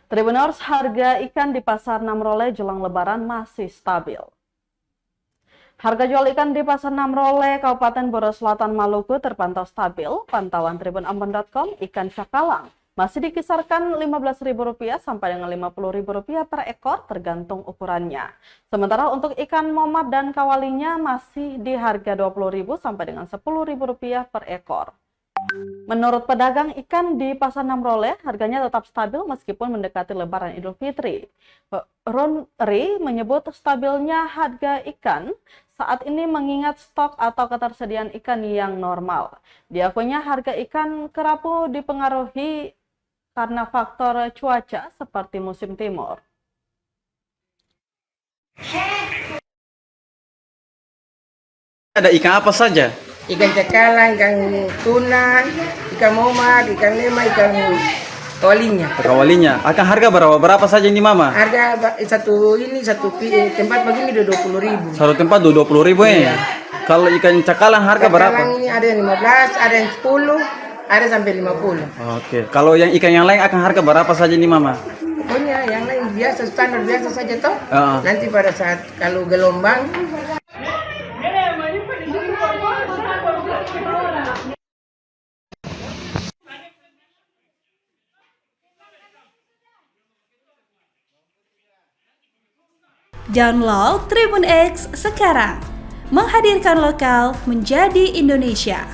Tribuners, harga ikan di Pasar Namrole jelang Lebaran masih stabil. Harga jual ikan di Pasar Namrole, Kabupaten Boro Selatan, Maluku terpantau stabil. Pantauan tribunambon.com, ikan cakalang masih dikisarkan Rp15.000 sampai dengan Rp50.000 per ekor tergantung ukurannya. Sementara untuk ikan momad dan kawalinya masih di harga Rp20.000 sampai dengan Rp10.000 per ekor. Menurut pedagang ikan di Pasar Namrole, harganya tetap stabil meskipun mendekati Lebaran Idul Fitri. Ronri menyebut stabilnya harga ikan saat ini mengingat stok atau ketersediaan ikan yang normal. Diakuinya harga ikan kerapu dipengaruhi karena faktor cuaca seperti musim timur. Ada ikan apa saja? Ikan cakalang, ikan tuna, ikan momad, ikan lema, ikan kawalinya. Kawalinya. Akan harga berapa saja ini Mama? Harga satu tempat begini udah 20.000. Satu tempat 20.000 ya. Kalau ikan cakalang harga berapa? Cakalang ini ada yang 15, ada yang 10, ada sampai 50. Oke. Kalau yang ikan yang lain akan harga berapa saja ini Mama? Pokoknya yang lain biasa, standar biasa saja toh. Uh-uh. Nanti pada saat kalau gelombang Download Tribun X sekarang, menghadirkan lokal menjadi Indonesia.